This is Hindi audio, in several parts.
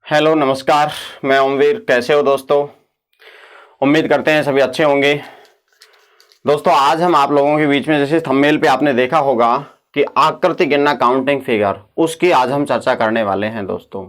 हेलो नमस्कार। मैं ओमवीर। कैसे हो दोस्तों? उम्मीद करते हैं सभी अच्छे होंगे। दोस्तों आज हम आप लोगों के बीच में, जैसे थंबनेल पे आपने देखा होगा कि आकृति गिनना काउंटिंग फिगर, उसकी आज हम चर्चा करने वाले हैं। दोस्तों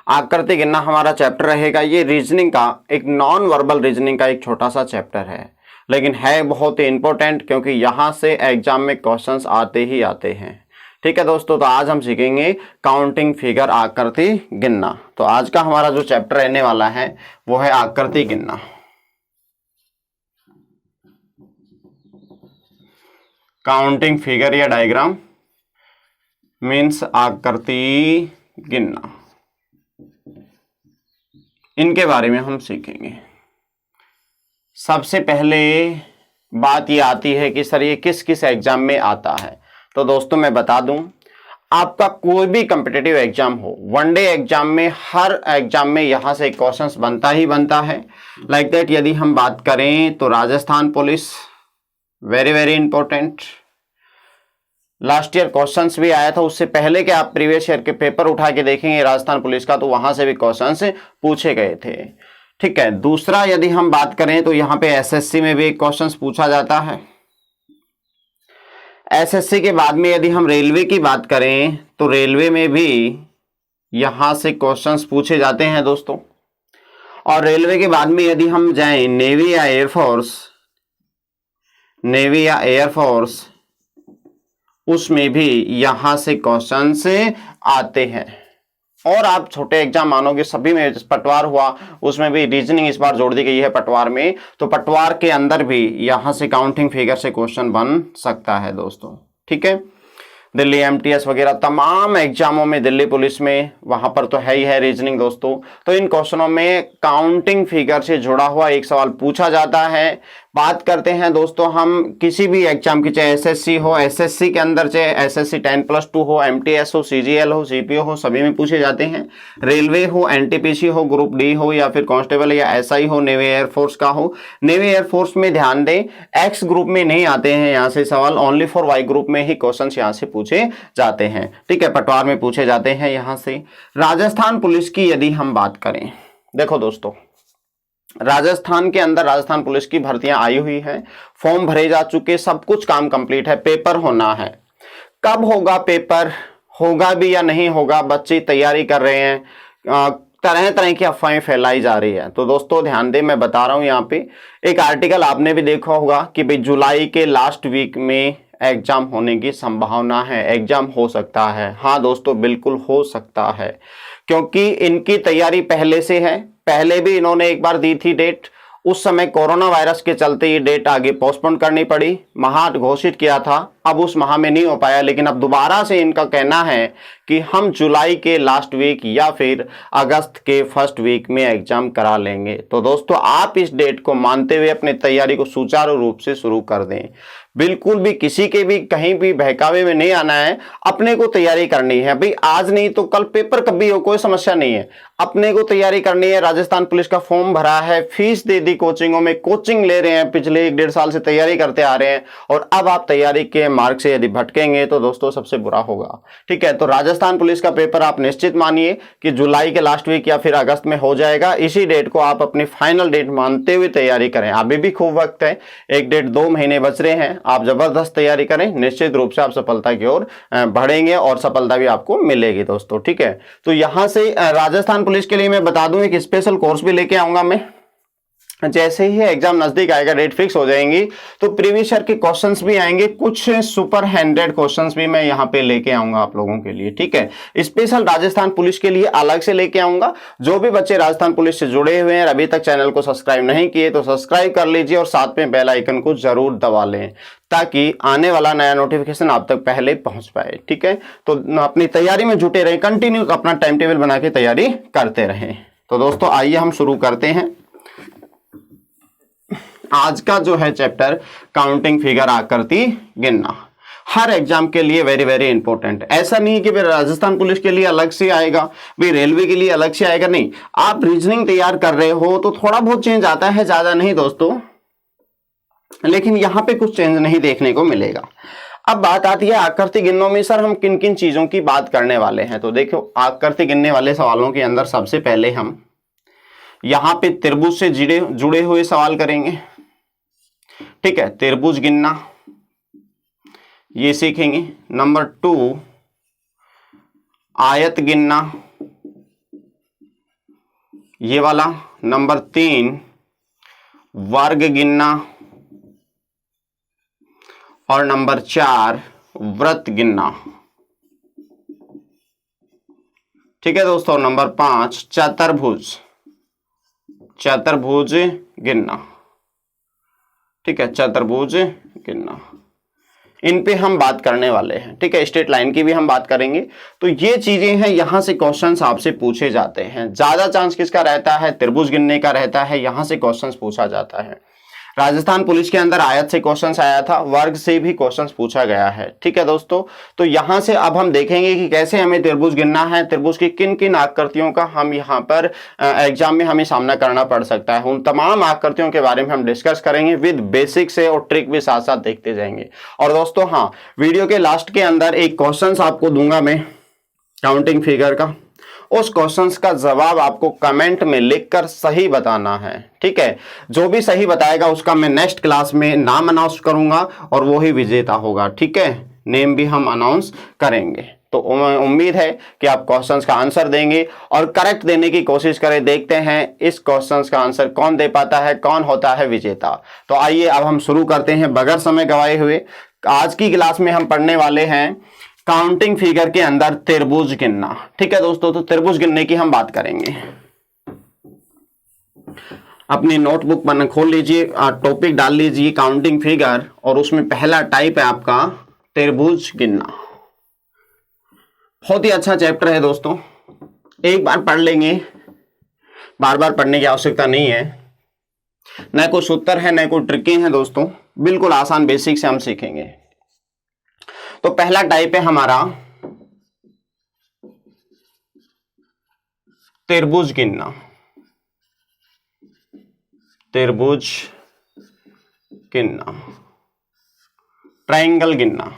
आकृति गिनना हमारा चैप्टर रहेगा। ये रीजनिंग का एक नॉन वर्बल रीजनिंग का एक छोटा सा चैप्टर है, लेकिन है बहुत ही इंपॉर्टेंट, क्योंकि यहाँ से एग्जाम में क्वेश्चंस आते ही आते हैं। ठीक है दोस्तों, तो आज हम सीखेंगे काउंटिंग फिगर, आकृति गिनना। तो आज का हमारा जो चैप्टर रहने वाला है वो है आकृति गिनना। काउंटिंग फिगर या डायग्राम मीन्स आकृति गिनना, इनके बारे में हम सीखेंगे। सबसे पहले बात ये आती है कि सर ये किस किस एग्जाम में आता है। तो दोस्तों मैं बता दूं, आपका कोई भी कॉम्पिटिटिव एग्जाम हो, वनडे एग्जाम में, हर एग्जाम में यहां से क्वेश्चंस बनता ही बनता है। लाइक दैट यदि हम बात करें तो Rajasthan police, very very important. Last year questions भी आया था। उससे पहले के आप प्रीवियस ईयर के पेपर उठा के देखेंगे राजस्थान पुलिस का, तो वहां से भी क्वेश्चंस पूछे गए थे। ठीक है। दूसरा यदि हम बात करें तो यहाँ पे एसएससी में भी एक क्वेश्चंस पूछा जाता है। एसएससी के बाद में यदि हम रेलवे की बात करें तो रेलवे में भी यहां से क्वेश्चंस पूछे जाते हैं दोस्तों। और रेलवे के बाद में यदि हम जाएं नेवी या एयरफोर्स, उसमें भी यहां से क्वेश्चंस आते हैं। और आप छोटे एग्जाम मानोगे सभी में, पटवार हुआ उसमें भी रीजनिंग इस बार जोड़ दी गई है पटवार में, तो पटवार के अंदर भी यहां से काउंटिंग फिगर से क्वेश्चन बन सकता है दोस्तों। ठीक है। दिल्ली एमटीएस वगैरह तमाम एग्जामों में, दिल्ली पुलिस में, वहां पर तो है ही है रीजनिंग दोस्तों। तो इन क्वेश्चनों में काउंटिंग फिगर से जुड़ा हुआ एक सवाल पूछा जाता है। बात करते हैं दोस्तों हम किसी भी एग्जाम की, चाहे एसएससी हो, एसएससी के अंदर चाहे एसएससी 10+2 हो, एमटीएस हो, सीजीएल हो, सीपीओ हो, सभी में पूछे जाते हैं। रेलवे हो, एनटीपीसी हो, ग्रुप डी हो, या फिर कांस्टेबल या एसआई हो, नेवी एयरफोर्स का हो। नेवी एयरफोर्स में ध्यान दें, एक्स ग्रुप में नहीं आते हैं यहाँ से सवाल, ओनली फॉर वाई ग्रुप में ही क्वेश्चन यहाँ से पूछे जाते हैं। ठीक है। पटवार में पूछे जाते हैं यहाँ से। राजस्थान पुलिस की यदि हम बात करें, देखो दोस्तों राजस्थान के अंदर राजस्थान पुलिस की भर्तियां आई हुई है, फॉर्म भरे जा चुके, सब कुछ काम कंप्लीट है, पेपर होना है। कब होगा पेपर, होगा भी या नहीं होगा, बच्चे तैयारी कर रहे हैं, तरह तरह की अफवाहें फैलाई जा रही है। तो दोस्तों ध्यान दें, मैं बता रहा हूं यहाँ पे एक आर्टिकल आपने भी देखा होगा कि भाई जुलाई के लास्ट वीक में एग्जाम होने की संभावना है, एग्जाम हो सकता है। हाँ दोस्तों बिल्कुल हो सकता है, क्योंकि इनकी तैयारी पहले से है। पहले भी इन्होंने एक बार दी थी डेट, उस समय कोरोना वायरस के चलते ये डेट आगे पोस्टपोन करनी पड़ी, माह घोषित किया था, अब उस माह में नहीं हो पाया। लेकिन अब दोबारा से इनका कहना है कि हम जुलाई के लास्ट वीक या फिर अगस्त के फर्स्ट वीक में एग्जाम करा लेंगे। तो दोस्तों आप इस डेट को मानते हुए अपनी तैयारी को सुचारू रूप से शुरू कर दें। बिल्कुल भी किसी के भी कहीं भी बहकावे में नहीं आना है, अपने को तैयारी करनी है। भाई आज नहीं तो कल पेपर कभी हो, कोई समस्या नहीं है, अपने को तैयारी करनी है। राजस्थान पुलिस का फॉर्म भरा है, फीस दे दी कोचिंगों में, कोचिंग ले रहे हैं, पिछले 1-1.5 साल से तैयारी करते आ रहे हैं, और अब आप तैयारी के मार्ग से यदि भटकेंगे तो दोस्तों सबसे बुरा होगा। ठीक है। तो राजस्थान पुलिस का पेपर आप निश्चित मानिए कि जुलाई के लास्ट वीक या फिर अगस्त में हो जाएगा। इसी डेट को आप अपनी फाइनल डेट मानते हुए तैयारी करें। अभी भी खूब वक्त है, 1-1.5-2 महीने बच रहे हैं, आप जबरदस्त तैयारी करें, निश्चित रूप से आप सफलता की ओर बढ़ेंगे और सफलता भी आपको मिलेगी दोस्तों। ठीक है। तो यहां से राजस्थान पुलिस के लिए मैं बता दूं एक स्पेशल कोर्स भी लेके आऊंगा मैं। जैसे ही एग्जाम नजदीक आएगा, डेट फिक्स हो जाएंगी, तो प्रीवियस ईयर के क्वेश्चंस भी आएंगे, कुछ सुपर हैंडेड क्वेश्चंस भी मैं यहाँ पे लेके आऊंगा आप लोगों के लिए। ठीक है। स्पेशल राजस्थान पुलिस के लिए अलग से लेके आऊंगा। जो भी बच्चे राजस्थान पुलिस से जुड़े हुए हैं, अभी तक चैनल को सब्सक्राइब नहीं किए तो सब्सक्राइब कर लीजिए और साथ में बेल आइकन को जरूर दबा लें, ताकि आने वाला नया नोटिफिकेशन आप तक पहले पहुंच पाए। ठीक है। तो अपनी तैयारी में जुटे रहें, कंटिन्यू अपना टाइम टेबल बना के तैयारी करते रहें। तो दोस्तों आइए हम शुरू करते हैं आज का जो है चैप्टर, काउंटिंग फिगर, आकृति गिनना। हर एग्जाम के लिए वेरी वेरी इंपॉर्टेंट। ऐसा नहीं है कि भाई राजस्थान पुलिस के लिए अलग से आएगा, भाई रेलवे के लिए अलग से आएगा, नहीं। आप रीजनिंग तैयार कर रहे हो तो थोड़ा बहुत चेंज आता है, ज्यादा नहीं दोस्तों, लेकिन यहां पे कुछ चेंज नहीं देखने को मिलेगा। अब बात आती है आकृति गिननों में सर हम किन किन चीजों की बात करने वाले हैं। तो देखो आकृति गिनने वाले सवालों के अंदर सबसे पहले हम यहां पे त्रिभुज से जुड़े हुए सवाल करेंगे। ठीक है, त्रिभुज गिनना ये सीखेंगे। नंबर 2 आयत गिनना ये वाला। नंबर 3 वर्ग गिनना और नंबर 4 वृत्त गिनना। ठीक है दोस्तों, नंबर 5 चतुर्भुज गिनना। ठीक है, चतुर्भुज गिनना, इन पे हम बात करने वाले हैं। ठीक है, स्ट्रेट लाइन की भी हम बात करेंगे। तो ये चीजें हैं, यहां से क्वेश्चंस आपसे पूछे जाते हैं। ज्यादा चांस किसका रहता है? त्रिभुज गिनने का रहता है, यहां से क्वेश्चंस पूछा जाता है। राजस्थान पुलिस के अंदर आयत से क्वेश्चंस आया था, वर्ग से भी क्वेश्चंस पूछा गया है। ठीक है दोस्तों, तो यहां से अब हम देखेंगे कि कैसे हमें त्रिभुज गिनना है, त्रिभुज की किन किन आकृतियों का हम यहां पर एग्जाम में हमें सामना करना पड़ सकता है। उन तमाम आकृतियों के बारे में हम डिस्कस करेंगे विद बेसिक से, और ट्रिक भी साथ साथ देखते जाएंगे। और दोस्तों हाँ, वीडियो के लास्ट के अंदर एक क्वेश्चन आपको दूंगा मैं काउंटिंग फिगर का, उस क्वेश्चंस का जवाब आपको कमेंट में लिखकर सही बताना है। ठीक है, जो भी सही बताएगा उसका मैं नेक्स्ट क्लास में नाम अनाउंस करूंगा और वो ही विजेता होगा। ठीक है, नेम भी हम अनाउंस करेंगे। तो उम्मीद है कि आप क्वेश्चंस का आंसर देंगे और करेक्ट देने की कोशिश करें। देखते हैं इस क्वेश्चंस का आंसर कौन दे पाता है, कौन होता है विजेता। तो आइए अब हम शुरू करते हैं बगैर समय गवाए हुए। आज की क्लास में हम पढ़ने वाले हैं काउंटिंग फिगर के अंदर त्रिभुज गिनना। ठीक है दोस्तों, तो त्रिभुज गिनने की हम बात करेंगे। अपनी नोटबुक बना खोल लीजिए, टॉपिक डाल लीजिए काउंटिंग फिगर, और उसमें पहला टाइप है आपका त्रिभुज गिनना। बहुत ही अच्छा चैप्टर है दोस्तों, एक बार पढ़ लेंगे, बार बार पढ़ने की आवश्यकता नहीं है। न कोई सूत्र है न कोई ट्रिकी है दोस्तों, बिल्कुल आसान बेसिक से हम सीखेंगे। तो पहला टाइप है हमारा त्रिभुज गिनना। त्रिभुज गिनना, ट्रायंगल गिनना।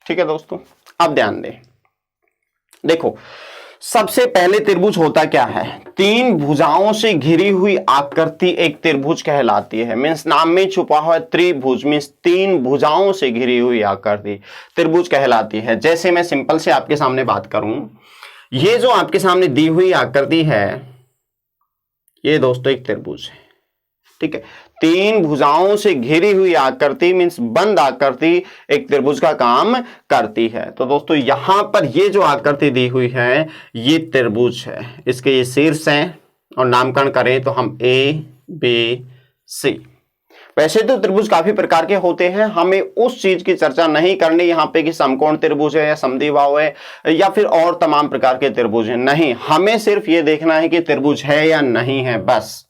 ठीक है दोस्तों, अब ध्यान दें। देखो सबसे पहले त्रिभुज होता क्या है? 3 भुजाओं से घिरी हुई आकृति एक त्रिभुज कहलाती है। मीन्स नाम में छुपा हुआ त्रिभुज मीन्स 3 भुजाओं से घिरी हुई आकृति त्रिभुज कहलाती है। जैसे मैं सिंपल से आपके सामने बात करूं, ये जो आपके सामने दी हुई आकृति है ये दोस्तों एक त्रिभुज है। ठीक है, 3 भुजाओं से घिरी हुई आकृति मीन्स बंद आकृति एक त्रिभुज का काम करती है। तो दोस्तों यहां पर ये जो आकृति दी हुई है ये त्रिभुज है। इसके ये शीर्ष हैं और नामकरण करें तो हम A, B, C। वैसे तो त्रिभुज काफी प्रकार के होते हैं, हमें उस चीज की चर्चा नहीं करनी यहाँ पे कि समकोण त्रिभुज है या समद्विबाहु है या फिर और तमाम प्रकार के त्रिभुज हैं। नहीं, हमें सिर्फ ये देखना है कि त्रिभुज है या नहीं है, बस।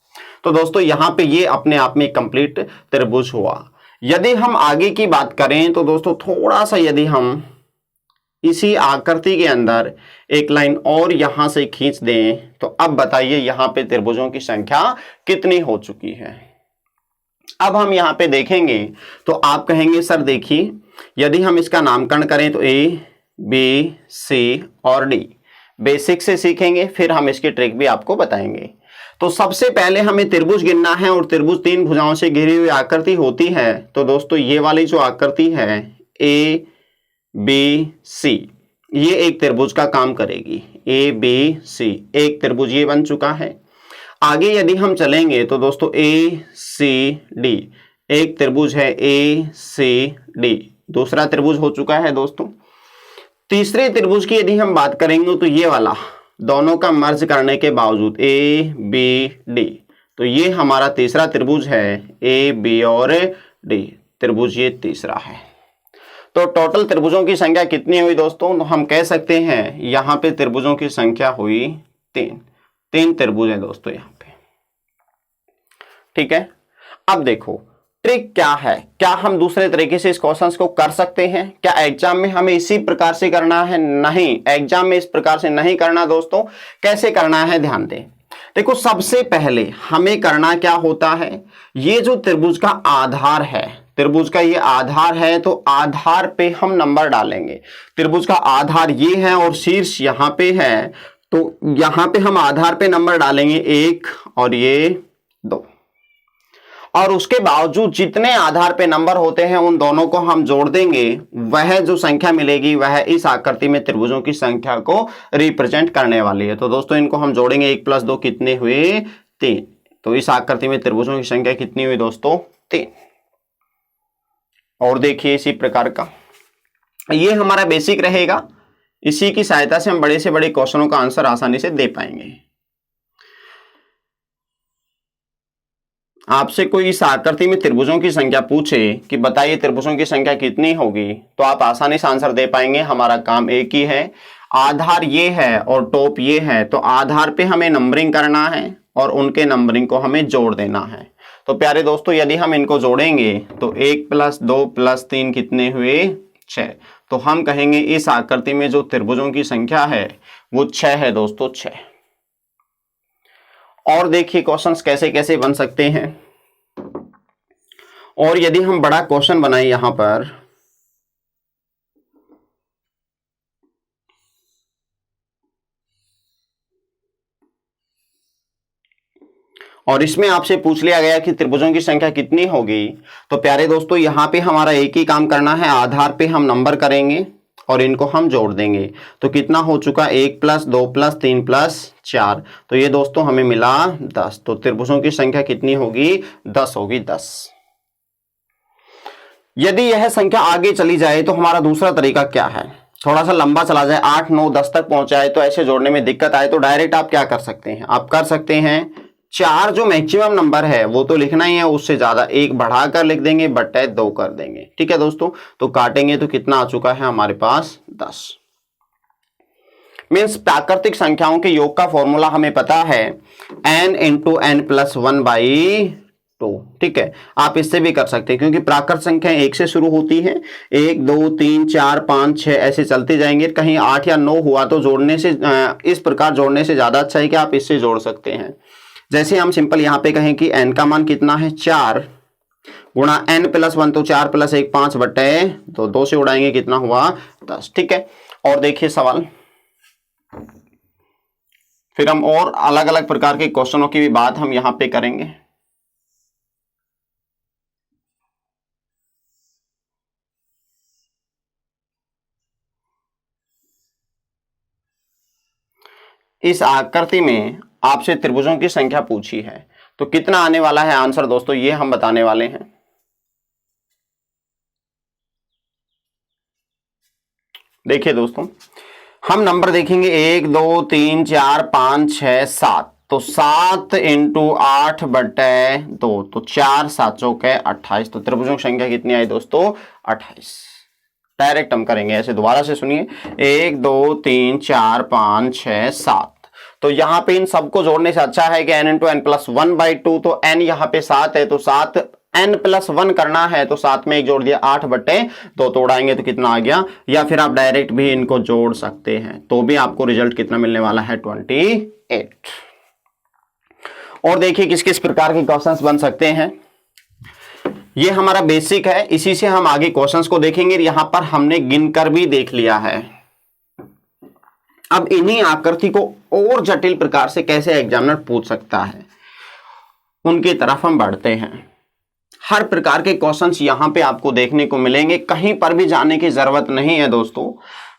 तो दोस्तों यहां पे ये अपने आप में कंप्लीट त्रिभुज हुआ। यदि हम आगे की बात करें तो दोस्तों थोड़ा सा यदि हम इसी आकृति के अंदर एक लाइन और यहां से खींच दें तो अब बताइए यहां पे त्रिभुजों की संख्या कितनी हो चुकी है। अब हम यहां पे देखेंगे तो आप कहेंगे सर देखिए, यदि हम इसका नामकरण करें तो A, B, C और D बेसिक से सीखेंगे, फिर हम इसकी ट्रिक भी आपको बताएंगे। तो सबसे पहले हमें त्रिभुज गिनना है और त्रिभुज 3 भुजाओं से घिरी हुई आकृति होती है। तो दोस्तों ये वाली जो आकृति है A, B, C ये एक त्रिभुज का काम करेगी। A, B, C एक त्रिभुज ये बन चुका है। आगे यदि हम चलेंगे तो दोस्तों A, C, D एक त्रिभुज है A, C, D दूसरा त्रिभुज हो चुका है दोस्तों। तीसरे त्रिभुज की यदि हम बात करेंगे तो ये वाला दोनों का मर्ज करने के बावजूद A, B, D तो ये हमारा तीसरा त्रिभुज है। A, B और D त्रिभुज ये तीसरा है। तो टोटल त्रिभुजों की संख्या कितनी हुई दोस्तों? तो हम कह सकते हैं यहां पे त्रिभुजों की संख्या हुई 3 त्रिभुज है दोस्तों यहां पे। ठीक है, अब देखो ट्रिक क्या है, क्या हम दूसरे तरीके से इस क्वेश्चन को कर सकते हैं? क्या एग्जाम में हमें इसी प्रकार से करना है? नहीं, एग्जाम में इस प्रकार से नहीं करना दोस्तों। कैसे करना है ध्यान दें। देखो सबसे पहले हमें करना क्या होता है, ये जो त्रिभुज का आधार है, त्रिभुज का ये आधार है तो आधार पे हम नंबर डालेंगे। त्रिभुज का आधार ये है और शीर्ष यहां पे है, तो यहां पे हम आधार पे नंबर डालेंगे 1 और ये 2, और उसके बावजूद जितने आधार पे नंबर होते हैं उन दोनों को हम जोड़ देंगे, वह जो संख्या मिलेगी वह इस आकृति में त्रिभुजों की संख्या को रिप्रेजेंट करने वाली है। तो दोस्तों इनको हम जोड़ेंगे, 1 + 2 कितने हुए 3। तो इस आकृति में त्रिभुजों की संख्या कितनी हुई दोस्तों 3। और देखिए इसी प्रकार का ये हमारा बेसिक रहेगा, इसी की सहायता से हम बड़े से बड़े क्वेश्चनों का आंसर आसानी से दे पाएंगे। आपसे कोई इस आकृति में त्रिभुजों की संख्या पूछे कि बताइए त्रिभुजों की संख्या कितनी होगी, तो आप आसानी से आंसर दे पाएंगे। हमारा काम एक ही है, आधार ये है और टॉप ये है, तो आधार पे हमें नंबरिंग करना है और उनके नंबरिंग को हमें जोड़ देना है। तो प्यारे दोस्तों यदि हम इनको जोड़ेंगे तो 1 + 2 + 3 कितने हुए 6। तो हम कहेंगे इस आकृति में जो त्रिभुजों की संख्या है वो 6 है दोस्तों, 6। और देखिए क्वेश्चंस कैसे कैसे बन सकते हैं। और यदि हम बड़ा क्वेश्चन बनाए यहां पर, और इसमें आपसे पूछ लिया गया कि त्रिभुजों की संख्या कितनी होगी, तो प्यारे दोस्तों यहां पे हमारा एक ही काम करना है, आधार पे हम नंबर करेंगे और इनको हम जोड़ देंगे। तो कितना हो चुका 1 + 2 + 3 + 4, तो ये दोस्तों हमें मिला 10। तो त्रिभुजों की संख्या कितनी होगी 10 होगी, 10। यदि यह संख्या आगे चली जाए तो हमारा दूसरा तरीका क्या है, थोड़ा सा लंबा चला जाए, 8 9 10 तक पहुंचाए तो ऐसे जोड़ने में दिक्कत आए, तो डायरेक्ट आप क्या कर सकते हैं, आप कर सकते हैं 4 जो मैक्सिमम नंबर है वो तो लिखना ही है, उससे ज्यादा 1 बढ़ाकर लिख देंगे, बटे 2 कर देंगे। ठीक है दोस्तों, तो काटेंगे तो कितना आ चुका है हमारे पास 10। मीन्स प्राकृतिक संख्याओं के योग का फॉर्मूला हमें पता है n × n + 1/2। ठीक है, आप इससे भी कर सकते हैं क्योंकि प्राकृत संख्या 1 से शुरू होती है, 1 2 3 4 5 6 ऐसे चलते जाएंगे। कहीं 8 या 9 हुआ तो जोड़ने से इस प्रकार जोड़ने से ज्यादा अच्छा है कि आप इससे जोड़ सकते हैं। जैसे हम सिंपल यहाँ पे कहें कि n का मान कितना है 4 गुणा n + 1, तो 4 + 1 5 बटे 2, 2 से उड़ाएंगे कितना हुआ 10। ठीक है, और देखिए सवाल, फिर हम और अलग अलग प्रकार के क्वेश्चनों की भी बात हम यहाँ पे करेंगे। इस आकृति में आपसे त्रिभुजों की संख्या पूछी है, तो कितना आने वाला है आंसर दोस्तों ये हम बताने वाले हैं। देखिए दोस्तों, हम नंबर देखेंगे 1 2 3 4 5 6 7, तो 7 × 8 बटे 2, तो 4 7 चौके 28। तो त्रिभुजों की संख्या कितनी आई दोस्तों 28। डायरेक्ट हम करेंगे ऐसे, दोबारा से सुनिए, 1 2 3 4 5 6 7। तो यहाँ पे इन सबको जोड़ने से अच्छा है कि n × n + 1/2, तो n यहाँ पे 7 है, तो 7 n + 1 करना है, तो 7 में 1 जोड़ दिया 8 बटे 2, तो उड़ाएंगे तो कितना आ गया, या फिर आप डायरेक्ट भी इनको जोड़ सकते हैं, तो भी आपको रिजल्ट कितना मिलने वाला है 28। और देखिए किस किस प्रकार के क्वेश्चंस बन सकते हैं। ये हमारा बेसिक है, इसी से हम आगे क्वेश्चंस को देखेंगे। यहां पर हमने गिनकर भी देख लिया है। अब इन्हीं आकृति को और जटिल प्रकार से कैसे एग्जामिनर पूछ सकता है, उनकी तरफ हम बढ़ते हैं। हर प्रकार के क्वेश्चंस यहां पे आपको देखने को मिलेंगे, कहीं पर भी जाने की जरूरत नहीं है दोस्तों।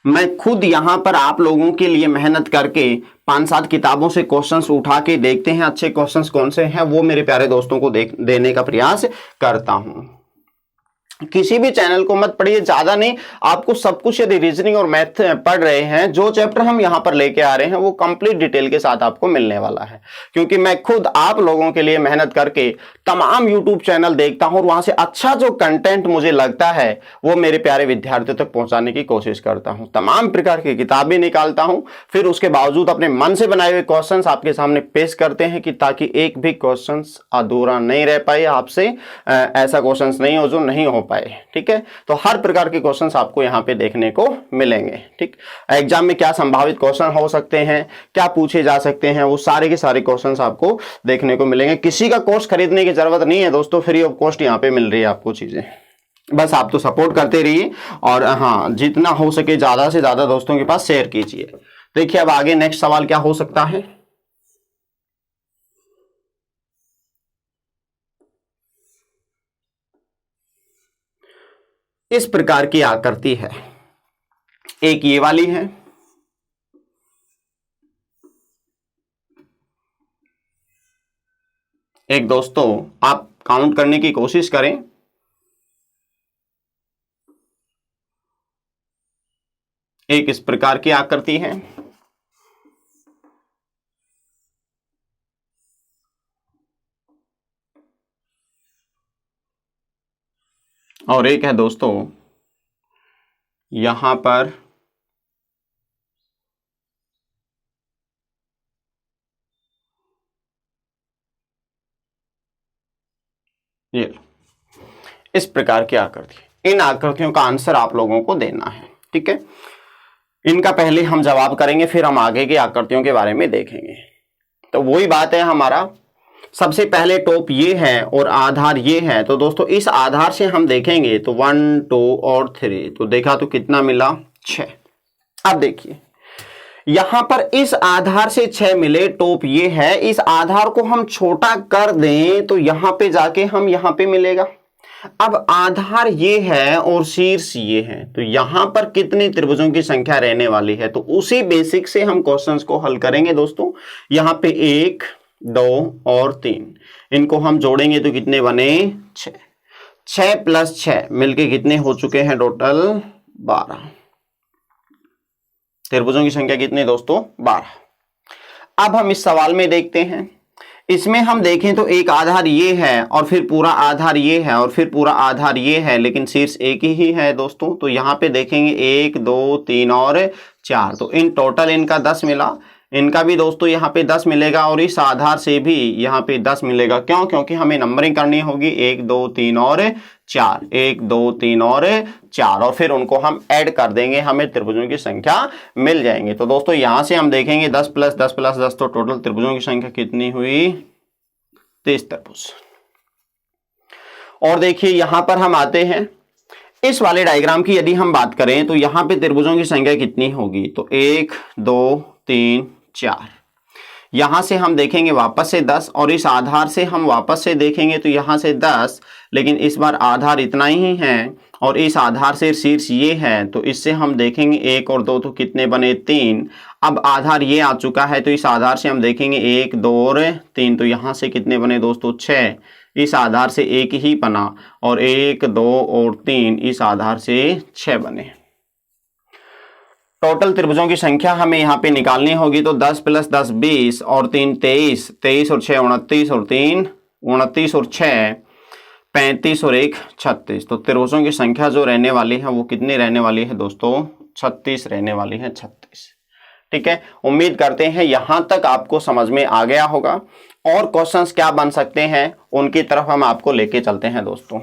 मैं खुद यहां पर आप लोगों के लिए मेहनत करके 5-7 किताबों से क्वेश्चंस उठा के देखते हैं, अच्छे क्वेश्चंस कौन से हैं वो मेरे प्यारे दोस्तों को देने का प्रयास करता हूं। किसी भी चैनल को मत पढ़िए, ज्यादा नहीं, आपको सब कुछ यदि रीजनिंग और मैथ पढ़ रहे हैं, जो चैप्टर हम यहां पर लेके आ रहे हैं वो कंप्लीट डिटेल के साथ आपको मिलने वाला है। क्योंकि मैं खुद आप लोगों के लिए मेहनत करके तमाम यूट्यूब चैनल देखता हूं और वहां से अच्छा जो कंटेंट मुझे लगता है वो मेरे प्यारे विद्यार्थियों तक पहुंचाने की कोशिश करता हूं। तमाम प्रकार की किताबें निकालता हूं, फिर उसके बावजूद अपने मन से बनाए हुए क्वेश्चन आपके सामने पेश करते हैं कि ताकि एक भी क्वेश्चन अधूरा नहीं रह पाए आपसे, ऐसा क्वेश्चन नहीं हो जो नहीं हो पाए। ठीक है, तो हर प्रकार के क्वेश्चंस आपको यहां पे देखने को मिलेंगे। ठीक, एग्जाम में क्या संभावित क्वेश्चन हो सकते हैं, क्या पूछे जा सकते हैं, वो सारे के सारे क्वेश्चंस आपको देखने को मिलेंगे। किसी का कोर्स खरीदने की जरूरत नहीं है दोस्तों, फ्री ऑफ कॉस्ट यहां पे मिल रही है आपको चीजें। बस आप तो सपोर्ट करते रहिए और हाँ, जितना हो सके ज्यादा से ज्यादा दोस्तों के पास शेयर कीजिए। देखिए अब आगे नेक्स्ट सवाल क्या हो सकता है। इस प्रकार की आकृति है, एक ये वाली है, एक दोस्तों आप काउंट करने की कोशिश करें, एक इस प्रकार की आकृति है, और एक है दोस्तों यहां पर ये इस प्रकार की आकृति। इन आकृतियों का आंसर आप लोगों को देना है, ठीक है। इनका पहले हम जवाब करेंगे, फिर हम आगे की आकृतियों के बारे में देखेंगे। तो वही बात है, हमारा सबसे पहले टॉप ये है और आधार ये है। तो दोस्तों इस आधार से हम देखेंगे तो 1 2 और 3, तो देखा तो कितना मिला 6। अब देखिए यहां पर इस आधार से 6 मिले, टॉप ये है, इस आधार को हम छोटा कर दें तो यहां पे जाके हम यहां पे मिलेगा। अब आधार ये है और शीर्ष ये है, तो यहां पर कितने त्रिभुजों की संख्या रहने वाली है, तो उसी बेसिक से हम क्वेश्चंस को हल करेंगे दोस्तों। यहां पे 1 2 और 3, इनको हम जोड़ेंगे तो कितने बने 6, 6 + 6 मिलके कितने हो चुके हैं टोटल 12। त्रिभुजों की संख्या कितनी दोस्तों 12। अब हम इस सवाल में देखते हैं, इसमें हम देखें तो एक आधार ये है और फिर पूरा आधार ये है और फिर पूरा आधार ये है, लेकिन शीर्ष एक ही है दोस्तों। तो यहाँ पे देखेंगे 1 2 3 और 4, तो इन टोटल इनका 10 मिला, इनका भी दोस्तों यहाँ पे 10 मिलेगा और इस आधार से भी यहाँ पे 10 मिलेगा। क्यों? क्योंकि हमें नंबरिंग करनी होगी 1 2 3 और 4, 1 2 3 और 4, और फिर उनको हम ऐड कर देंगे, हमें त्रिभुजों की संख्या मिल जाएंगे। तो दोस्तों यहां से हम देखेंगे 10 + 10 + 10, तो टोटल त्रिभुजों की संख्या कितनी हुई 23 त्रिभुज। और देखिए यहां पर हम आते हैं, इस वाले डायग्राम की यदि हम बात करें तो यहां पे त्रिभुजों की संख्या कितनी होगी, तो 1 2 3 4। यहां से हम देखेंगे वापस से 10 और इस आधार से हम वापस से देखेंगे तो यहां से 10, लेकिन इस बार आधार इतना ही है और इस आधार से शीर्ष ये है, तो इससे हम देखेंगे 1 और 2 तो कितने बने 3। अब आधार ये आ चुका है तो इस आधार से हम देखेंगे 1 2 और 3, तो यहां से कितने बने दोस्तों 6। इस आधार से एक ही बना और 1 2 और 3 इस आधार से 6 बने। टोटल त्रिभुजों की संख्या हमें यहाँ पे निकालनी होगी, तो 10 + 10 20 और 3 23, 23 और 6 29 और 3 29 और 6 35 और 1 36। तो त्रिभुजों की संख्या जो रहने वाली है वो कितनी रहने वाली है दोस्तों 36 रहने वाली है, 36। ठीक है, उम्मीद करते हैं यहां तक आपको समझ में आ गया होगा। और क्वेश्चंस क्या बन सकते हैं उनकी तरफ हम आपको लेके चलते हैं दोस्तों।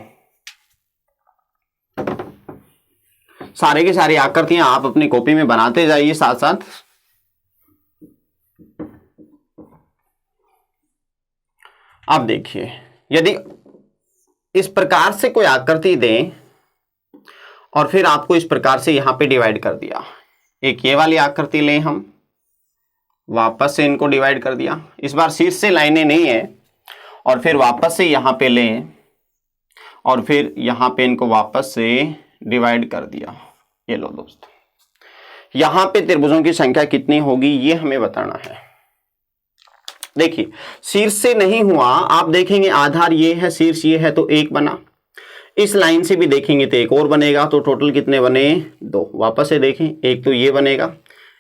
सारे की सारी आकृतियां आप अपनी कॉपी में बनाते जाइए साथ साथ। अब देखिए यदि इस प्रकार से कोई आकृति दें और फिर आपको इस प्रकार से यहां पे डिवाइड कर दिया, एक ये वाली आकृति लें, हम वापस से इनको डिवाइड कर दिया, इस बार शीर्ष से लाइनें नहीं है, और फिर वापस से यहां पे लें और फिर यहां पे इनको वापस से डिवाइड कर दिया। ये लो दोस्तों, यहां पे त्रिभुजों की संख्या कितनी होगी ये हमें बताना है। देखिए शीर्ष से नहीं हुआ, आप देखेंगे आधार ये है, शीर्ष ये है, तो 1 बना। इस लाइन से भी देखेंगे तो 1 और बनेगा, तो टोटल कितने बने 2। वापस से देखें, एक तो ये बनेगा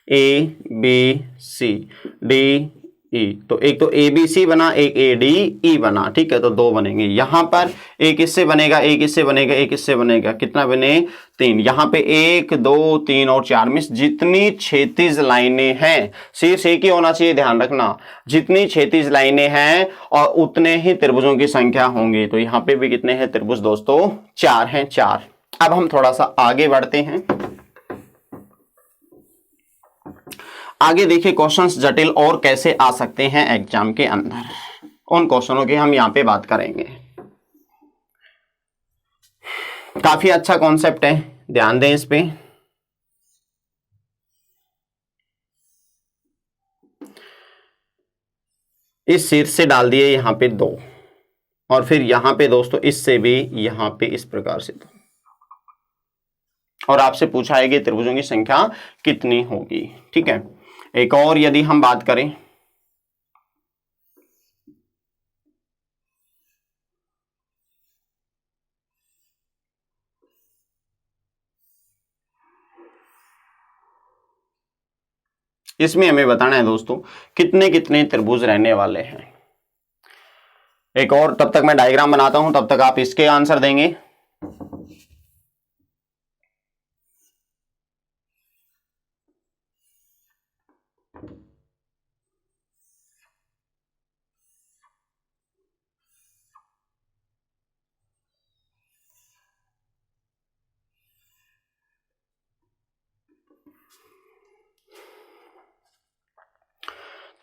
A B C D E, तो एक तो ABC बना, एक ADE बना, ठीक है, तो 2 बनेंगे। यहां पर एक इससे बनेगा, एक इससे बनेगा, एक इससे बनेगा, कितना बने 3। यहां पे 1 2 3 और 4 में जितनी क्षैतिज लाइनें हैं, शीर्ष एक ही होना चाहिए, ध्यान रखना, जितनी क्षैतिज लाइनें हैं और उतने ही त्रिभुजों की संख्या होंगी। तो यहाँ पे भी कितने हैं त्रिभुज दोस्तों 4 हैं, 4। अब हम थोड़ा सा आगे बढ़ते हैं। आगे देखिए क्वेश्चंस जटिल और कैसे आ सकते हैं एग्जाम के अंदर, उन क्वेश्चनों की हम यहां पे बात करेंगे। काफी अच्छा कॉन्सेप्ट है, ध्यान दें इस पे। इस शीर्ष से डाल दिए यहां पे 2, और फिर यहां पे दोस्तों इससे भी यहां पे इस प्रकार से 2, और आपसे पूछा है कि त्रिभुजों की संख्या कितनी होगी। ठीक है, एक और यदि हम बात करें, इसमें हमें बताना है दोस्तों कितने कितने त्रिभुज रहने वाले हैं। एक और, तब तक मैं डायग्राम बनाता हूं, तब तक आप इसके आंसर देंगे।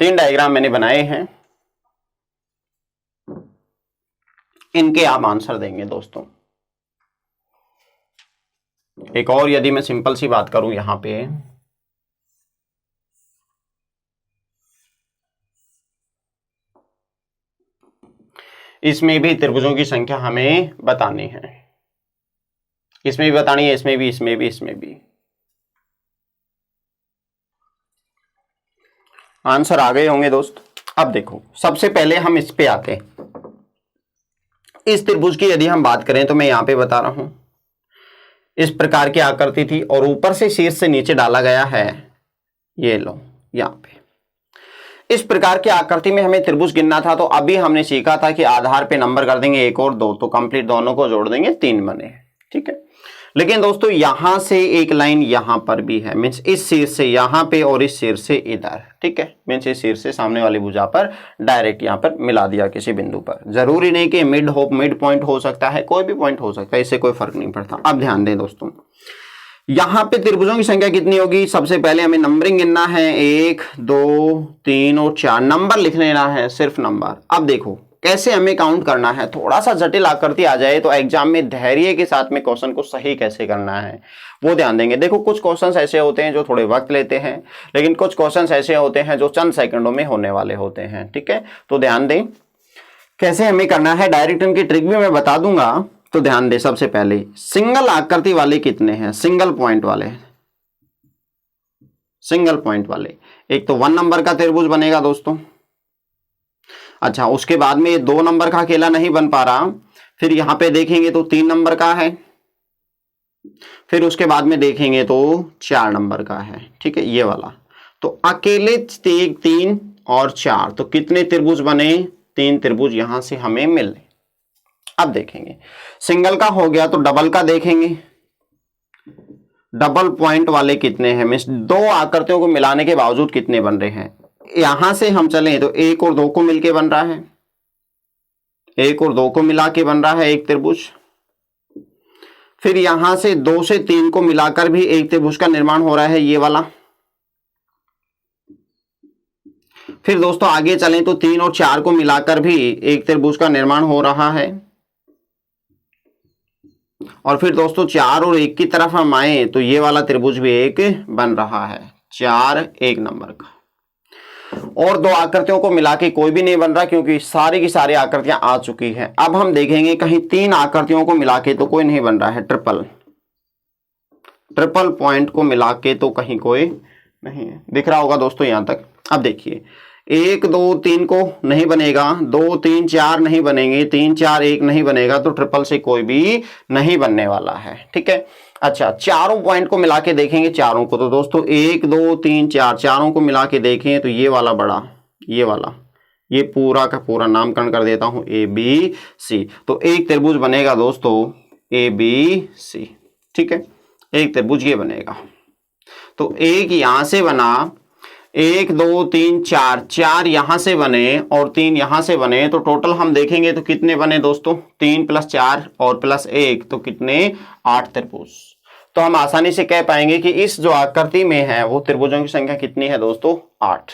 तीन डायग्राम मैंने बनाए हैं, इनके आप आंसर देंगे दोस्तों। एक और यदि मैं सिंपल सी बात करूं यहां पे, इसमें भी त्रिभुजों की संख्या हमें बतानी है, इसमें भी बतानी है, इसमें भी, इसमें भी, इसमें भी। आंसर आ गए होंगे दोस्त। अब देखो, सबसे पहले हम इस पे आते हैं। इस त्रिभुज की यदि हम बात करें तो मैं यहां पे बता रहा हूं, इस प्रकार की आकृति थी और ऊपर से शीर्ष से नीचे डाला गया है, ये लो यहां पे। इस प्रकार की आकृति में हमें त्रिभुज गिनना था, तो अभी हमने सीखा था कि आधार पे नंबर कर देंगे 1 और 2, तो कंप्लीट दोनों को जोड़ देंगे 3 बने। ठीक है, लेकिन दोस्तों यहां से एक लाइन यहां पर भी है, मीन्स इस शीर्ष से यहां पे और इस शीर्ष से इधर। ठीक है, मीन्स इस शीर्ष से सामने वाली भुजा पर डायरेक्ट यहां पर मिला दिया किसी बिंदु पर। जरूरी नहीं कि मिड पॉइंट हो सकता है, कोई भी पॉइंट हो सकता है, इससे कोई फर्क नहीं पड़ता। अब ध्यान दें दोस्तों, यहां पे त्रिभुजों की संख्या कितनी होगी। सबसे पहले हमें नंबरिंग गिनना है, 1 2 3 और 4 नंबर लिख लेना है, सिर्फ नंबर। अब देखो कैसे हमें काउंट करना है, थोड़ा सा जटिल आकृति आ जाए तो एग्जाम में धैर्य के साथ में क्वेश्चन को सही कैसे करना है वो ध्यान देंगे। देखो कुछ क्वेश्चंस ऐसे होते हैं जो थोड़े वक्त लेते हैं, लेकिन कुछ क्वेश्चंस ऐसे होते हैं जो चंद सेकंडों में होने वाले होते हैं। ठीक है, तो ध्यान दें कैसे हमें करना है, डायरेक्ट इनकी ट्रिक भी मैं बता दूंगा। तो ध्यान दें, सबसे पहले सिंगल आकृति वाले कितने हैं, सिंगल पॉइंट वाले, सिंगल पॉइंट वाले एक तो 1 नंबर का त्रिभुज बनेगा दोस्तों। अच्छा, उसके बाद में ये 2 नंबर का अकेला नहीं बन पा रहा, फिर यहां पे देखेंगे तो 3 नंबर का है, फिर उसके बाद में देखेंगे तो 4 नंबर का है। ठीक है, ये वाला तो अकेले 3 और 4, तो कितने त्रिभुज बने, 3 त्रिभुज यहां से हमें मिले। अब देखेंगे सिंगल का हो गया तो डबल का देखेंगे, डबल पॉइंट वाले कितने हैं, मीन्स 2 आकृतियों को मिलाने के बावजूद कितने बन रहे हैं। यहां से हम चलें तो 1 और 2 को मिलके बन रहा है, 1 और 2 को मिला के बन रहा है एक त्रिभुज। फिर यहां से 2 से 3 को मिलाकर भी एक त्रिभुज का निर्माण हो रहा है, ये वाला। फिर दोस्तों आगे चलें तो 3 और 4 को मिलाकर भी एक त्रिभुज का निर्माण हो रहा है। और फिर दोस्तों 4 और 1 की तरफ हम आए तो ये वाला त्रिभुज भी एक बन रहा है, 4 1 नंबर का। और 2 आकृतियों को मिला के कोई भी नहीं बन रहा, क्योंकि सारी की सारी आकृतियां आ चुकी हैं। अब हम देखेंगे कहीं 3 आकृतियों को मिला के तो कोई नहीं बन रहा है, ट्रिपल पॉइंट को मिला के तो कहीं कोई नहीं है, दिख रहा होगा दोस्तों यहां तक। अब देखिए 1 2 3 को नहीं बनेगा, 2 3 4 नहीं बनेंगे, 3 4 1 नहीं बनेगा, तो ट्रिपल से कोई भी नहीं बनने वाला है। ठीक है, अच्छा चारों पॉइंट को मिला के देखेंगे, चारों को, तो दोस्तों 1 2 3 4 चारों को मिला के देखें तो ये वाला बड़ा, ये वाला, ये पूरा का पूरा नामकरण कर देता हूं ABC, तो एक त्रिभुज बनेगा दोस्तों ABC। ठीक है, एक त्रिभुज ये बनेगा। तो एक यहां से बना, 1 2 3 4, 4 यहां से बने और 3 यहां से बने, तो टोटल हम देखेंगे तो कितने बने दोस्तों, 3 + 4 और +1, तो कितने, 8 त्रिभुज। तो हम आसानी से कह पाएंगे कि इस जो आकृति में है वो त्रिभुजों की संख्या कितनी है दोस्तों, 8।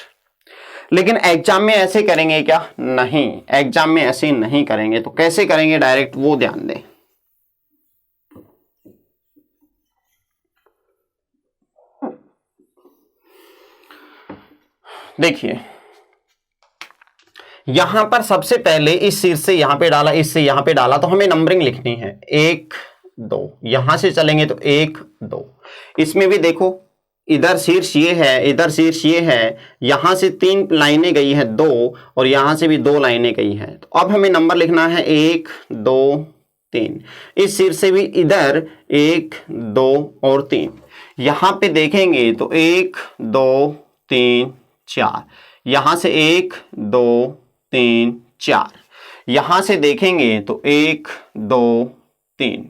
लेकिन एग्जाम में ऐसे करेंगे क्या, नहीं, एग्जाम में ऐसे नहीं करेंगे। तो कैसे करेंगे डायरेक्ट, वो ध्यान दें। देखिए यहां पर सबसे पहले इस शीर्ष से यहां पे डाला, इससे यहां पे डाला, तो हमें नंबरिंग लिखनी है 1 2। यहां से चलेंगे तो 1 2। इसमें भी देखो इधर शीर्ष ये है, इधर शीर्ष ये है, यहां से 3 लाइनें गई है 2 और यहां से भी 2 लाइनें गई हैं। तो अब हमें नंबर लिखना है 1 2 3। इस शीर्ष से भी इधर 1 2 और 3। यहां पे देखेंगे तो 1 2 3 4। यहां से 1 2 3 4। यहां से देखेंगे तो 1 2 3,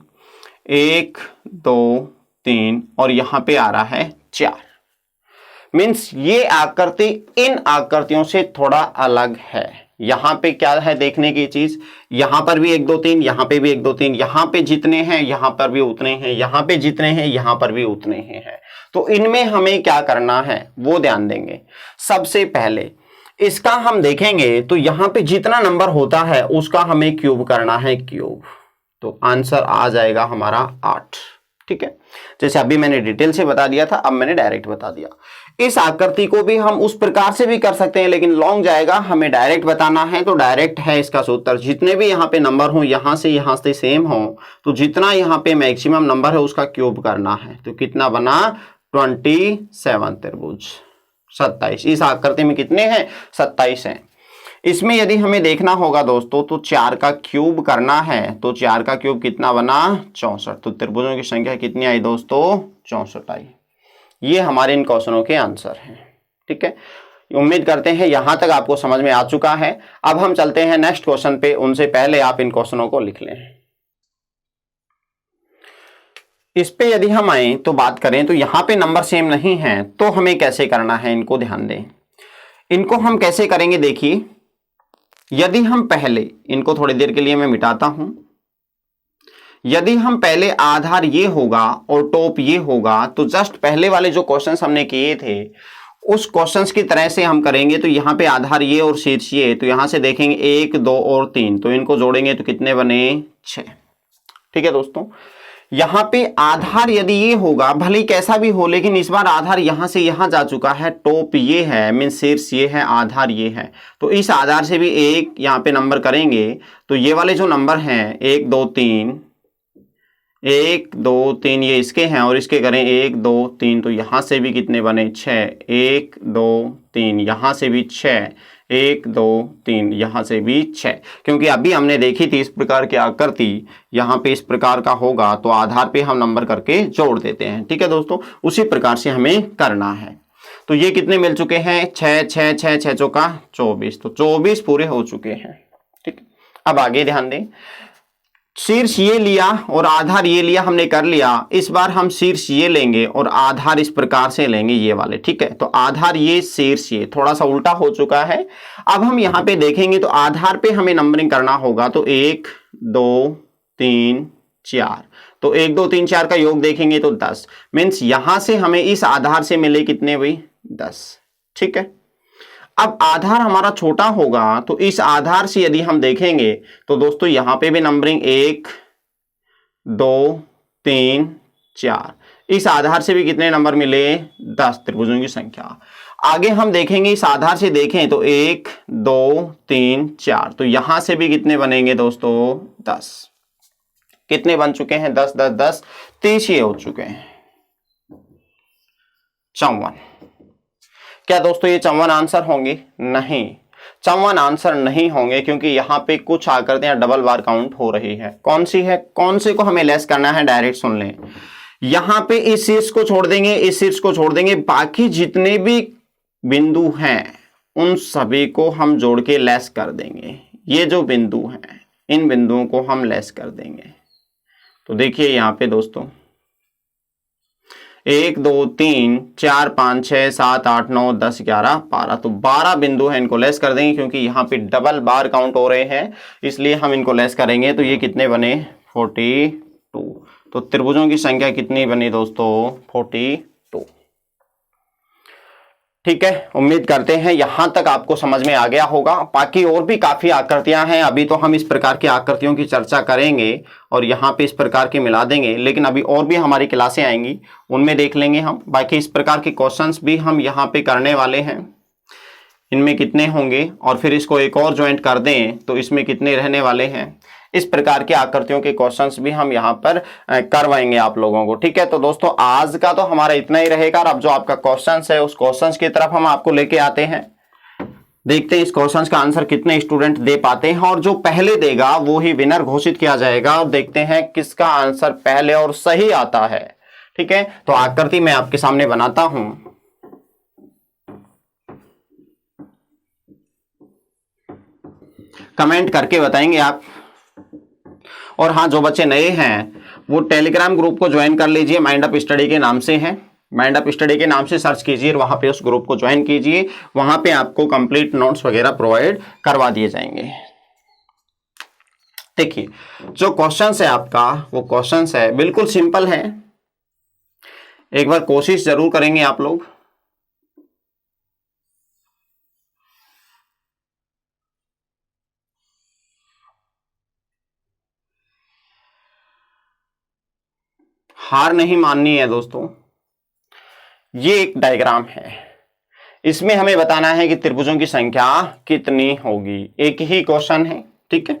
1 2 3 और यहां पे आ रहा है 4। मीन्स ये आकृति इन आकृतियों से थोड़ा अलग है। यहां पे क्या है देखने की चीज, यहां पर भी 1 2 3, यहां पे भी 1 2 3, यहां पे जितने हैं यहां पर भी उतने हैं, यहां पे जितने हैं यहां पर भी उतने ही हैं। तो इनमें हमें क्या करना है वो ध्यान देंगे। सबसे पहले इसका हम देखेंगे तो यहां पे जितना नंबर होता है उसका हमें क्यूब करना है, क्यूब। तो आंसर आ जाएगा हमारा 8। ठीक है, जैसे अभी मैंने डिटेल से बता दिया था, अब मैंने डायरेक्ट बता दिया। इस आकृति को भी हम उस प्रकार से भी कर सकते हैं, लेकिन लॉन्ग जाएगा, हमें डायरेक्ट बताना है। तो डायरेक्ट है इसका सूत्र, जितने भी यहाँ पे नंबर हो यहां से सेम हो, तो जितना यहाँ पे मैक्सिमम नंबर है उसका क्यूब करना है। तो कितना बना 27 त्रिभुज 27। इस आकृति में कितने हैं 27 हैं। इसमें यदि हमें देखना होगा दोस्तों तो 4 का क्यूब करना है, तो 4 का क्यूब कितना बना 64। तो त्रिभुजों की संख्या कितनी आई दोस्तों 64 आई। ये हमारे इन क्वेश्चनों के आंसर हैं। ठीक है, उम्मीद करते हैं यहां तक आपको समझ में आ चुका है। अब हम चलते हैं नेक्स्ट क्वेश्चन पे, उनसे पहले आप इन क्वेश्चनों को लिख लें। इस पे यदि हम आए तो बात करें तो यहां पे नंबर सेम नहीं है, तो हमें कैसे करना है इनको ध्यान दें। इनको हम कैसे करेंगे देखिए, यदि हम पहले इनको थोड़ी देर के लिए मैं मिटाता हूं, यदि हम पहले आधार ये होगा और टॉप ये होगा, तो जस्ट पहले वाले जो क्वेश्चंस हमने किए थे उस क्वेश्चंस की तरह से हम करेंगे। तो यहां पे आधार ये और शीर्ष ये, तो यहां से देखेंगे 1 2 और 3, तो इनको जोड़ेंगे तो कितने बने 6। ठीक है दोस्तों, यहां पे आधार यदि ये होगा, भले कैसा भी हो, लेकिन इस बार आधार यहां से यहां जा चुका है। टॉप ये है, मीन शीर्ष ये है, आधार ये है, तो इस आधार से भी एक यहां पे नंबर करेंगे। तो ये वाले जो नंबर हैं 1 2 3, 1 2 3 ये इसके हैं, और इसके करें 1 2 3, तो यहां से भी कितने बने 6। 1 2 3, यहां से भी 6, 1 2 3, यहां से भी 6। क्योंकि अभी हमने देखी थी इस प्रकार की आकृति यहां पे इस प्रकार का होगा, तो आधार पे हम नंबर करके जोड़ देते हैं। ठीक है दोस्तों, उसी प्रकार से हमें करना है। तो ये कितने मिल चुके हैं 6 6 6 6 चौका 24, तो 24 पूरे हो चुके हैं। ठीक, अब आगे ध्यान दें, शीर्ष ये लिया और आधार ये लिया, हमने कर लिया। इस बार हम शीर्ष ये लेंगे और आधार इस प्रकार से लेंगे ये वाले। ठीक है, तो आधार ये शीर्ष ये, थोड़ा सा उल्टा हो चुका है। अब हम यहां पे देखेंगे तो आधार पे हमें नंबरिंग करना होगा। तो 1 2 3 4, तो 1 2 3 4 का योग देखेंगे तो 10। मीन्स यहां से हमें इस आधार से मिले कितने भाई 10। ठीक है, अब आधार हमारा छोटा होगा, तो इस आधार से यदि हम देखेंगे तो दोस्तों यहां पे भी नंबरिंग 1 2 3 4, इस आधार से भी कितने नंबर मिले 10 त्रिभुजों की संख्या। आगे हम देखेंगे इस आधार से देखें तो 1 2 3 4, तो यहां से भी कितने बनेंगे दोस्तों 10। कितने बन चुके हैं 10 10 10 30 ये हो चुके हैं 54। क्या दोस्तों ये 54 आंसर होंगे? नहीं, 54 आंसर नहीं होंगे, क्योंकि यहाँ पे कुछ आकृतियां डबल बार काउंट हो रही है। कौन सी है, कौन से को हमें लेस करना है, डायरेक्ट सुन लें। यहाँ पे इस शीर्ष को छोड़ देंगे, इस शीर्ष को छोड़ देंगे, बाकी जितने भी बिंदु हैं उन सभी को हम जोड़ के लेस कर देंगे। ये जो बिंदु हैं इन बिंदुओं को हम लेस कर देंगे। तो देखिए यहाँ पे दोस्तों 1 2 3 4 5 6 7 8 9 10 11 12, तो 12 बिंदु हैं, इनको लेस कर देंगे क्योंकि यहाँ पे डबल बार काउंट हो रहे हैं, इसलिए हम इनको लेस करेंगे। तो ये कितने बने 42। तो त्रिभुजों की संख्या कितनी बनी दोस्तों 42। ठीक है, उम्मीद करते हैं यहां तक आपको समझ में आ गया होगा। बाकी और भी काफी आकृतियां हैं, अभी तो हम इस प्रकार की आकृतियों की चर्चा करेंगे और यहाँ पे इस प्रकार के मिला देंगे, लेकिन अभी और भी हमारी क्लासें आएंगी, उनमें देख लेंगे हम। बाकी इस प्रकार के क्वेश्चंस भी हम यहाँ पे करने वाले हैं। इनमें कितने होंगे, और फिर इसको एक और ज्वाइंट कर दें तो इसमें कितने रहने वाले हैं। इस प्रकार के आकृतियों के क्वेश्चंस भी हम यहाँ पर करवाएंगे आप लोगों को। ठीक है, तो दोस्तों आज का तो हमारा इतना ही रहेगा। और अब जो आपका क्वेश्चंस है उस क्वेश्चंस की तरफ हम आपको लेके आते हैं। देखते हैं इस क्वेश्चंस का आंसर कितने स्टूडेंट दे पाते हैं, और जो पहले देगा वो ही विनर घोषित किया जाएगा। और देखते हैं किसका आंसर पहले और सही आता है। ठीक है, तो आकृति मैं आपके सामने बनाता हूं। कमेंट करके बताएंगे आप। और हाँ, जो बच्चे नए हैं वो टेलीग्राम ग्रुप को ज्वाइन कर लीजिए, माइंड अप स्टडी के नाम से है। माइंड अप स्टडी के नाम से सर्च कीजिए, वहां पे उस ग्रुप को ज्वाइन कीजिए। वहां पे आपको कंप्लीट नोट्स वगैरह प्रोवाइड करवा दिए जाएंगे। देखिए, जो क्वेश्चंस है आपका वो क्वेश्चंस है बिल्कुल सिंपल है। एक बार कोशिश जरूर करेंगे आप लोग। हार नहीं माननी है दोस्तों। ये एक डायग्राम है, इसमें हमें बताना है कि त्रिभुजों की संख्या कितनी होगी। एक ही क्वेश्चन है। ठीक है,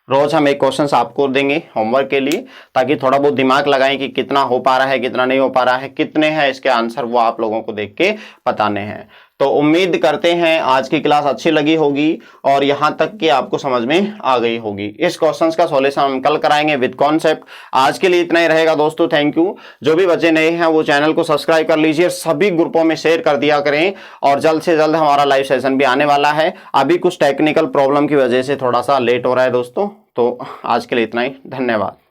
रोज हम एक क्वेश्चन आपको देंगे होमवर्क के लिए, ताकि थोड़ा बहुत दिमाग लगाएं कि कितना हो पा रहा है, कितना नहीं हो पा रहा है, कितने हैं इसके आंसर, वो आप लोगों को देख के बताने हैं। तो उम्मीद करते हैं आज की क्लास अच्छी लगी होगी और यहां तक कि आपको समझ में आ गई होगी। इस क्वेश्चंस का सॉल्यूशन हम कल कराएंगे विद कॉन्सेप्ट। आज के लिए इतना ही रहेगा दोस्तों। Thank you. जो भी बच्चे नए हैं वो चैनल को सब्सक्राइब कर लीजिए, सभी ग्रुपों में शेयर कर दिया करें, और जल्द से जल्द हमारा लाइव सेशन भी आने वाला है। अभी कुछ टेक्निकल प्रॉब्लम की वजह से थोड़ा सा लेट हो रहा है दोस्तों। तो आज के लिए इतना ही, धन्यवाद।